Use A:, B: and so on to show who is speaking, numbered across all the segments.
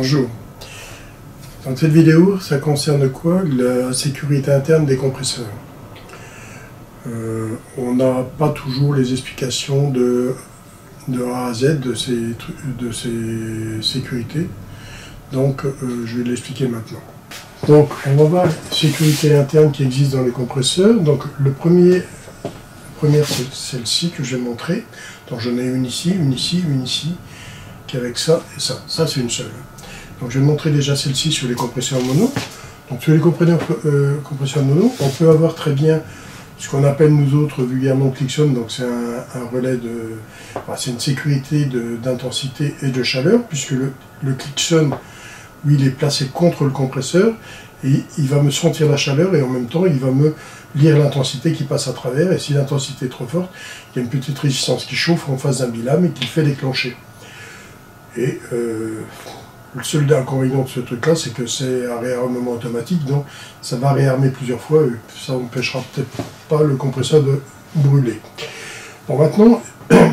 A: Bonjour. Dans cette vidéo, ça concerne quoi? La sécurité interne des compresseurs. On n'a pas toujours les explications de A à Z de ces sécurités, donc je vais l'expliquer maintenant. Donc on va voir la sécurité interne qui existe dans les compresseurs. Donc la première c'est celle-ci que je vais montrer. Donc j'en ai une ici, une ici, une ici, qui est avec ça et ça. Ça c'est une seule. Donc je vais montrer déjà celle-ci sur les compresseurs mono. Donc sur les compresseurs mono, on peut avoir très bien ce qu'on appelle nous autres vulgairement Clickson. Donc c'est un relais de... Enfin, c'est une sécurité d'intensité et de chaleur, puisque le Clickson, lui, il est placé contre le compresseur, et il va me sentir la chaleur, et en même temps, il va me lire l'intensité qui passe à travers, et si l'intensité est trop forte, il y a une petite résistance qui chauffe en face d'un bilame et qui le fait déclencher. Et le seul inconvénient de ce truc-là, c'est que c'est un réarmement automatique, donc ça va réarmer plusieurs fois, et ça n'empêchera peut-être pas le compresseur de brûler. Bon, maintenant,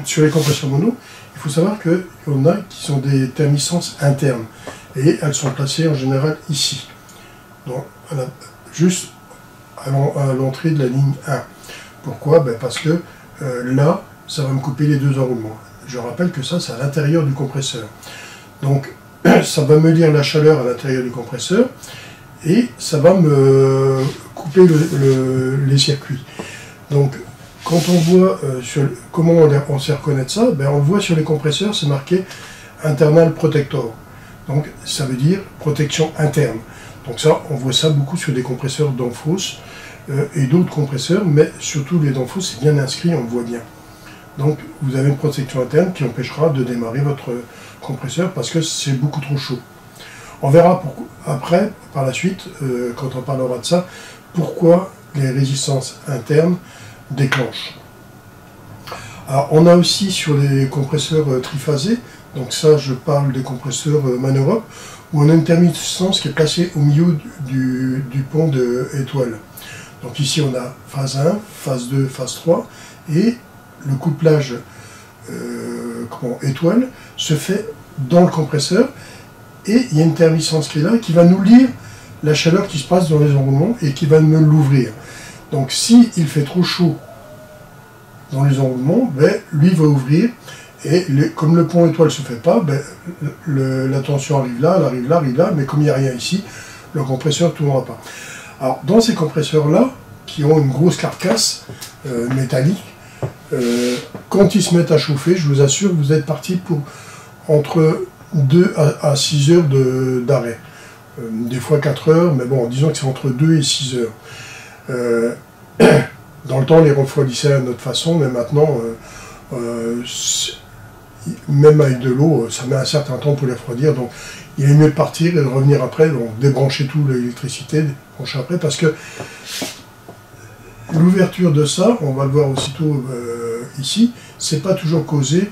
A: sur les compresseurs mono, il faut savoir qu'il y en a qui sont des thermisences internes, et elles sont placées en général ici, donc, juste à l'entrée de la ligne 1. Pourquoi? Ben parce que là, ça va me couper les deux enroulements. Je rappelle que ça, c'est à l'intérieur du compresseur. Donc, ça va me lire la chaleur à l'intérieur du compresseur, et ça va me couper les circuits. Donc, quand on voit comment on sait reconnaître ça, ben on le voit sur les compresseurs, c'est marqué Internal Protector. Donc ça veut dire protection interne. Donc ça, on voit ça beaucoup sur des compresseurs Danfoss et d'autres compresseurs, mais surtout les Danfoss, c'est bien inscrit, on le voit bien. Donc vous avez une protection interne qui empêchera de démarrer votre compresseur parce que c'est beaucoup trop chaud. On verra après, par la suite, quand on parlera de ça, pourquoi les résistances internes déclenchent. Alors on a aussi sur les compresseurs triphasés, donc ça je parle des compresseurs Maneurope, où on a une thermisence qui est placée au milieu du pont de étoile. Donc ici on a phase 1, phase 2, phase 3, et le couplage étoile se fait dans le compresseur, et il y a une thermisence qui est là, qui va nous lire la chaleur qui se passe dans les enroulements, et qui va me l'ouvrir. Donc si il fait trop chaud dans les enroulements, ben, lui va ouvrir, et comme le pont étoile ne se fait pas, ben, la tension arrive là, elle arrive là, arrive là, mais comme il n'y a rien ici, le compresseur ne tournera pas. Alors dans ces compresseurs-là, qui ont une grosse carcasse métallique, quand ils se mettent à chauffer, je vous assure que vous êtes parti pour entre 2 à 6 heures d'arrêt. Des fois 4 heures, mais bon, disons que c'est entre 2 et 6 heures. Dans le temps, on les refroidissait à notre façon, mais maintenant, même avec de l'eau, ça met un certain temps pour les refroidir. Donc, il est mieux de partir et de revenir après, donc débrancher tout l'électricité, débrancher après, parce que l'ouverture de ça, on va le voir aussitôt ici, c'est pas toujours causé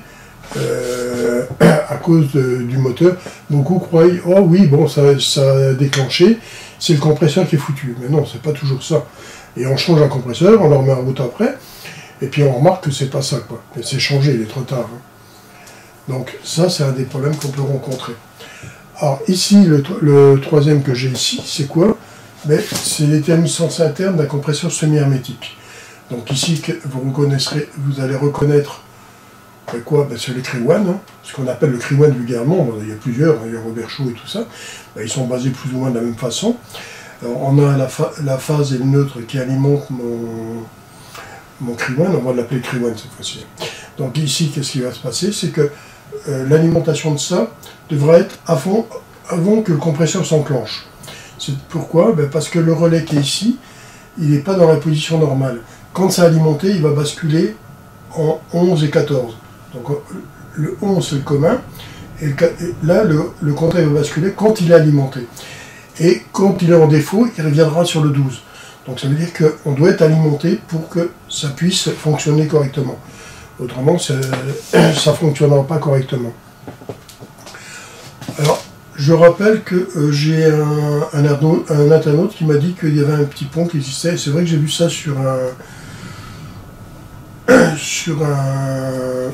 A: à cause du moteur. Beaucoup croient, oh oui, bon, ça a déclenché, c'est le compresseur qui est foutu. Mais non, c'est pas toujours ça. Et on change un compresseur, on le remet en route après, et puis on remarque que c'est pas ça, quoi. Mais c'est changé, il est trop tard. Hein. Donc ça, c'est un des problèmes qu'on peut rencontrer. Alors ici, le troisième que j'ai ici, c'est quoi? Ben, c'est les thermisences internes d'un compresseur semi-hermétique. Donc ici, vous allez reconnaître quoi? Ben, c'est les Kriwan, hein, ce qu'on appelle le Kriwan vulgairement. Il y a plusieurs, hein, il y a Robert Shaw et tout ça. Ben, ils sont basés plus ou moins de la même façon. Alors, on a la phase et le neutre qui alimentent mon Kriwan, on va l'appeler Kriwan cette fois-ci. Donc ici, qu'est-ce qui va se passer? C'est que l'alimentation de ça devra être avant que le compresseur s'enclenche. C'est pourquoi? Ben parce que le relais qui est ici, il n'est pas dans la position normale. Quand c'est alimenté, il va basculer en 11 et 14. Donc le 11 c'est le commun, et là le contraire va basculer quand il est alimenté. Et quand il est en défaut, il reviendra sur le 12. Donc ça veut dire qu'on doit être alimenté pour que ça puisse fonctionner correctement. Autrement, ça ne fonctionnera pas correctement. Alors, je rappelle que j'ai un internaute qui m'a dit qu'il y avait un petit pont qui existait. C'est vrai que j'ai vu ça sur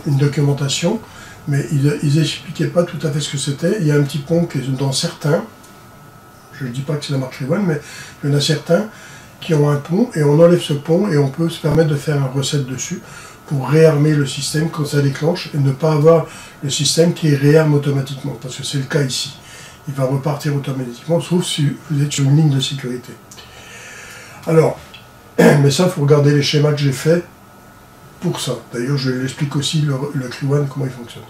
A: une documentation, mais ils n'expliquaient pas tout à fait ce que c'était. Il y a un petit pont qui est dans certains, je ne dis pas que c'est la marque Riwan, mais il y en a certains qui ont un pont, et on enlève ce pont, et on peut se permettre de faire un reset dessus, pour réarmer le système quand ça déclenche, et ne pas avoir le système qui réarme automatiquement, parce que c'est le cas ici. Il va repartir automatiquement, sauf si vous êtes sur une ligne de sécurité. Alors, mais ça, il faut regarder les schémas que j'ai faits pour ça. D'ailleurs, je l'explique aussi, le Kriwan, comment il fonctionne.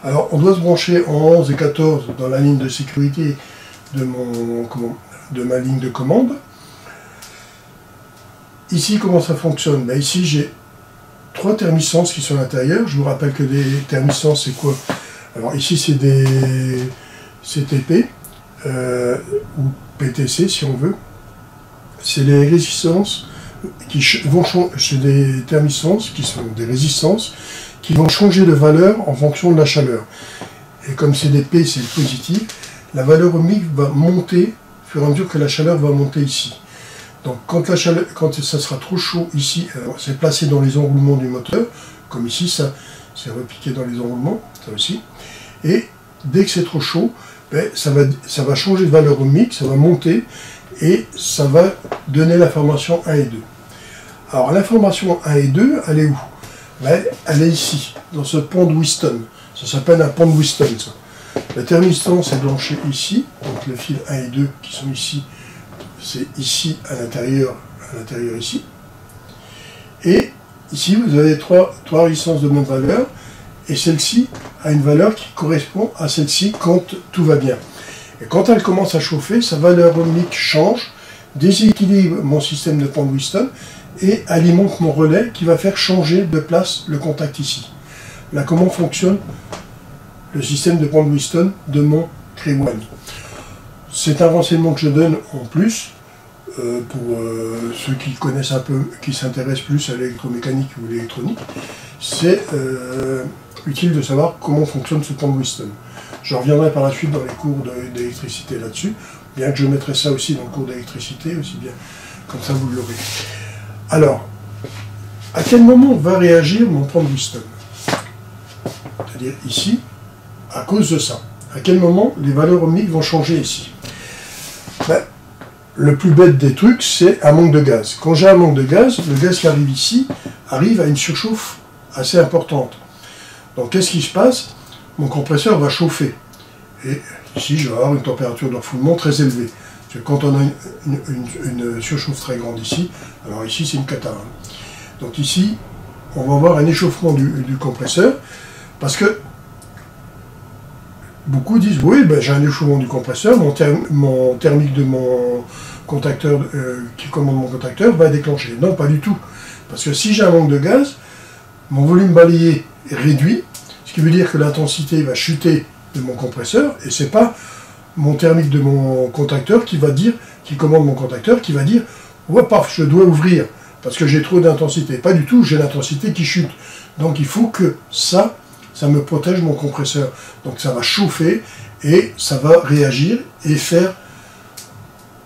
A: Alors, on doit se brancher en 11 et 14 dans la ligne de sécurité de ma ligne de commande. Ici, comment ça fonctionne? Ben, ici, j'ai 3 thermisenses qui sont à l'intérieur. Je vous rappelle que les thermisenses, c'est quoi? Alors ici, c'est des CTP, ou PTC si on veut. C'est les résistances qui vont changer, c'est des thermisenses qui sont des résistances qui vont changer de valeur en fonction de la chaleur. Et comme c'est des P, c'est le positif, la valeur ohmique va monter au fur et à mesure que la chaleur va monter ici. Donc quand ça sera trop chaud ici, c'est placé dans les enroulements du moteur, comme ici, ça c'est repiqué dans les enroulements, ça aussi. Et dès que c'est trop chaud, ben, ça va changer de valeur ohmique, ça va monter, et ça va donner l'information 1 et 2. Alors l'information 1 et 2, elle est où? Ben, elle est ici, dans ce pont de Whiston. Ça s'appelle un pont de Whiston, ça. La thermistance est branchée ici, donc le fil 1 et 2 qui sont ici, c'est ici à l'intérieur ici. Et ici, vous avez trois résistances de même valeur, et celle-ci a une valeur qui correspond à celle-ci quand tout va bien. Et quand elle commence à chauffer, sa valeur ohmique change, déséquilibre mon système de pont de Whiston, et alimente mon relais qui va faire changer de place le contact ici. Là, comment fonctionne le système de pont de Whiston de mon Kriwan? C'est un renseignement que je donne en plus pour ceux qui connaissent un peu, qui s'intéressent plus à l'électromécanique ou l'électronique. C'est utile de savoir comment fonctionne ce pont de Whiston. Je reviendrai par la suite dans les cours d'électricité là-dessus, bien que je mettrai ça aussi dans le cours d'électricité, aussi bien, comme ça vous l'aurez. Alors, à quel moment va réagir mon pont de Whiston? C'est-à-dire ici, à cause de ça. À quel moment les valeurs ohmiques vont changer ici? Ben, le plus bête des trucs, c'est un manque de gaz. Quand j'ai un manque de gaz, le gaz qui arrive ici arrive à une surchauffe assez importante. Donc qu'est-ce qui se passe? Mon compresseur va chauffer. Et ici, je vais avoir une température de refoulement très élevée. Parce que quand on a une surchauffe très grande ici, alors ici c'est une cata. Donc ici, on va avoir un échauffement du compresseur, parce que beaucoup disent, oui, ben, j'ai un échauffement du compresseur, mon thermique de mon contacteur, qui commande mon contacteur, va déclencher. Non, pas du tout. Parce que si j'ai un manque de gaz, mon volume balayé est réduit, ce qui veut dire que l'intensité va chuter de mon compresseur, et c'est pas mon thermique de mon contacteur qui commande mon contacteur, qui va dire, ouais, paf, je dois ouvrir, parce que j'ai trop d'intensité. Pas du tout, j'ai l'intensité qui chute. Donc il faut que ça me protège mon compresseur. Donc ça va chauffer et ça va réagir et faire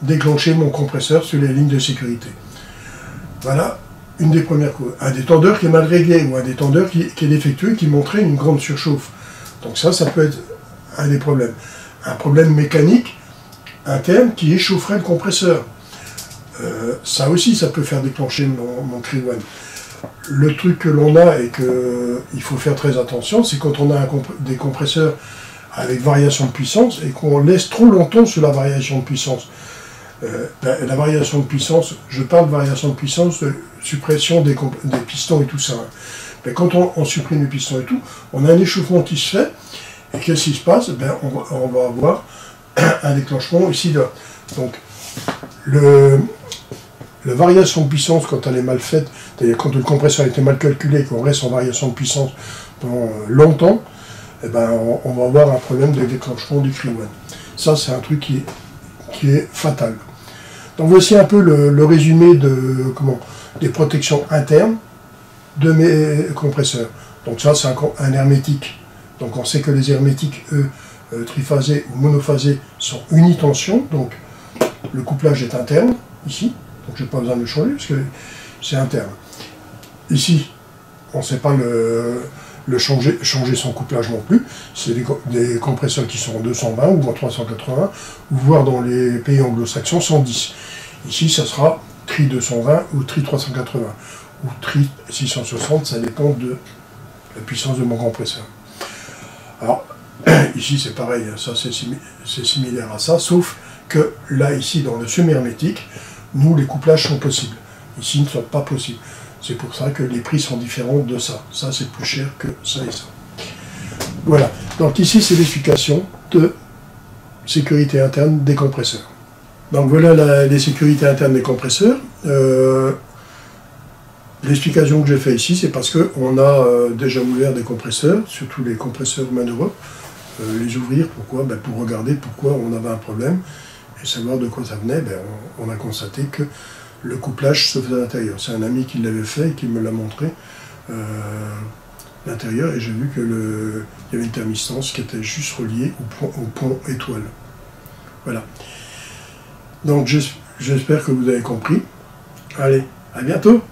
A: déclencher mon compresseur sur les lignes de sécurité. Voilà une des premières causes. Un détendeur qui est mal réglé ou un détendeur qui est défectueux, qui montrait une grande surchauffe. Donc ça peut être un des problèmes. Un problème mécanique interne qui échaufferait le compresseur. Ça aussi, ça peut faire déclencher mon Kriwan. Le truc que l'on a et qu'il faut faire très attention, c'est quand on a des compresseurs avec variation de puissance et qu'on laisse trop longtemps sur la variation de puissance. La variation de puissance, je parle de variation de puissance, de suppression des pistons et tout ça. Mais quand on supprime les pistons et tout, on a un échauffement qui se fait, et qu'est-ce qui se passe? On va avoir un déclenchement ici. Donc, la variation de puissance, quand elle est mal faite, c'est-à-dire quand le compresseur a été mal calculé et qu'on reste en variation de puissance pendant longtemps, eh ben, on va avoir un problème de déclenchement du Kriwan. Ça, c'est un truc qui est fatal. Donc voici un peu le résumé des protections internes de mes compresseurs. Donc ça, c'est un hermétique. Donc on sait que les hermétiques, eux, triphasés ou monophasés, sont unitension. Donc le couplage est interne, ici. Donc je n'ai pas besoin de le changer, parce que c'est interne. Ici, on ne sait pas changer son couplage non plus. C'est des compresseurs qui sont en 220 ou en 380, ou voire dans les pays anglo-saxons 110. Ici, ça sera tri 220 ou tri 380, ou tri 660, ça dépend de la puissance de mon compresseur. Alors, ici c'est pareil, ça c'est similaire à ça, sauf que là, ici, dans le semi-hermétique, nous, les couplages sont possibles. Ici, ils ne sont pas possibles. C'est pour ça que les prix sont différents de ça. Ça, c'est plus cher que ça et ça. Voilà. Donc ici, c'est l'explication de sécurité interne des compresseurs. Donc voilà les sécurités internes des compresseurs. L'explication que j'ai fait ici, c'est parce qu'on a déjà ouvert des compresseurs, surtout les compresseurs manœuvreux. Les ouvrir, pourquoi? Pour regarder pourquoi on avait un problème et savoir de quoi ça venait. On a constaté que le couplage se faisait à l'intérieur. C'est un ami qui l'avait fait et qui me l'a montré l'intérieur, et j'ai vu qu'il y avait une thermistance qui était juste reliée au pont étoile. Voilà. Donc j'espère que vous avez compris. Allez, à bientôt!